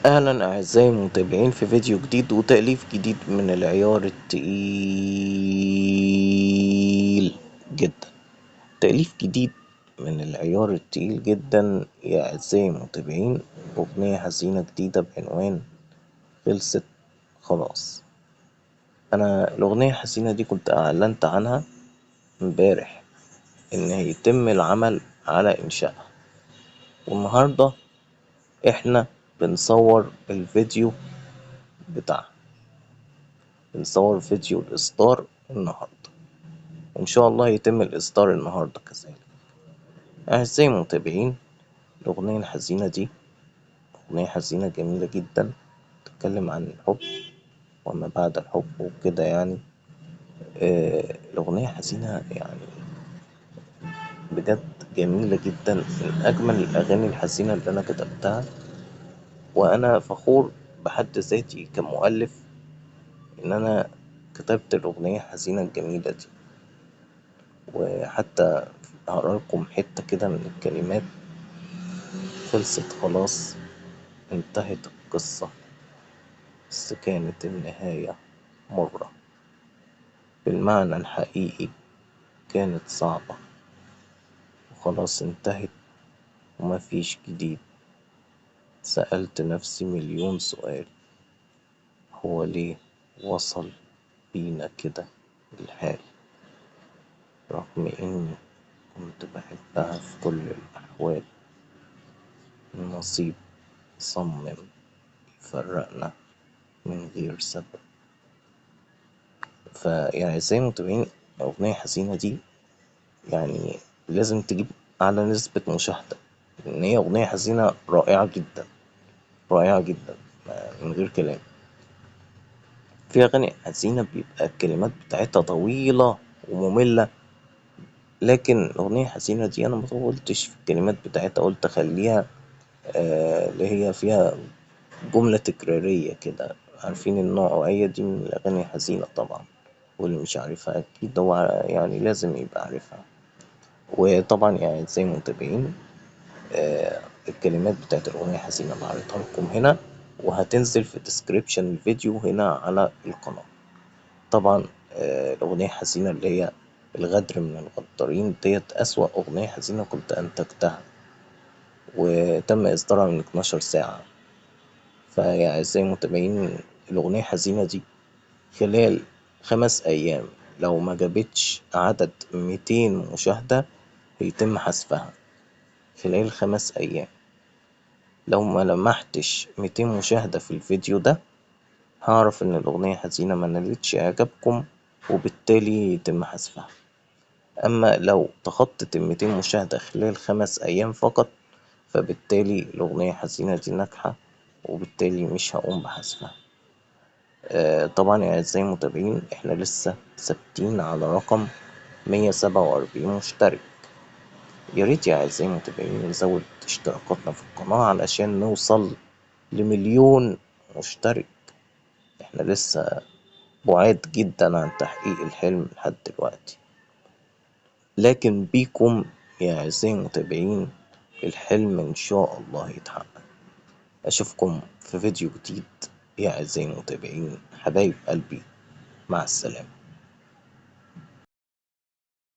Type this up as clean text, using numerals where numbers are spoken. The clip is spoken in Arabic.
أهلا أعزائي المتابعين في فيديو جديد وتأليف جديد من العيار التقيل جدا. تأليف جديد من العيار التقيل جدا يا أعزائي المتابعين. أغنية حزينة جديدة بعنوان خلصت خلاص. أنا الأغنية الحزينة دي كنت أعلنت عنها امبارح إن هيتم العمل على إنشائها، والنهاردة إحنا بنصور الفيديو بتاعها، بنصور فيديو الإصدار النهاردة، وإن شاء الله يتم الإصدار النهاردة كذلك. أعزائي المتابعين، الأغنية الحزينة دي أغنية حزينة جميلة جدا، تتكلم عن الحب وما بعد الحب وكده يعني. الأغنية حزينة يعني بجد جميلة جدا، من أجمل الأغاني الحزينة اللي أنا كتبتها، وأنا فخور بحد ذاتي كمؤلف إن أنا كتبت الأغنية الحزينة الجميلة دي. وحتى هقرا لكم حتة كده من الكلمات: خلصت خلاص، انتهت القصة، بس كانت النهاية مرة، بالمعنى الحقيقي كانت صعبة، وخلاص انتهت ومفيش جديد. سألت نفسي مليون سؤال: هو ليه وصل بينا كده الحال، رغم إني كنت بحبها في كل الأحوال. النصيب صمم يفرقنا من غير سبب. فيعني زي ما متابعين، الأغنية الحزينة دي يعني لازم تجيب أعلى نسبة مشاهدة، لأن هي أغنية حزينة رائعة جدا، رائعة جدا من غير كلام. في أغاني حزينة بيبقى الكلمات بتاعتها طويلة ومملة، لكن الأغنية الحزينة دي أنا مطولتش في الكلمات بتاعتها، قلت أخليها اللي هي فيها جملة تكرارية كده. عارفين النوعية دي من الأغاني الحزينة طبعا، واللي مش عارفها أكيد هو يعني لازم يبقى عارفها. وطبعا يعني زي ما متابعين، الكلمات بتاعت الأغنية الحزينة بعرضها لكم هنا، وهتنزل في ديسكريبشن الفيديو هنا على القناة. طبعا الأغنية الحزينة اللي هي الغدر من الغدارين ديت أسوأ أغنية حزينة كنت أنتجتها، وتم إصدارها من 12 ساعة. فيعني زي ما متابعين، الأغنية الحزينة دي خلال 5 أيام لو ما جابتش عدد 200 مشاهدة هيتم حذفها. خلال 5 أيام لو ما لمحتش 200 مشاهدة في الفيديو ده، هعرف إن الأغنية حزينة ما نالتش إعجابكم، وبالتالي يتم حذفها. أما لو تخطت 200 مشاهدة خلال 5 أيام فقط، فبالتالي الأغنية حزينة دي ناجحة، وبالتالي مش هقوم بحذفها. طبعا يا أعزائي المتابعين، إحنا لسه ثابتين على رقم 147 مشترك. ياريت يا أعزائي المتابعين نزود اشتراكاتنا في القناة علشان نوصل ل1,000,000 مشترك. إحنا لسه بعاد جدا عن تحقيق الحلم لحد دلوقتي، لكن بيكم يا أعزائي المتابعين الحلم إن شاء الله يتحقق. أشوفكم في فيديو جديد يا أعزائي المتابعين، حبايب قلبي، مع السلامة.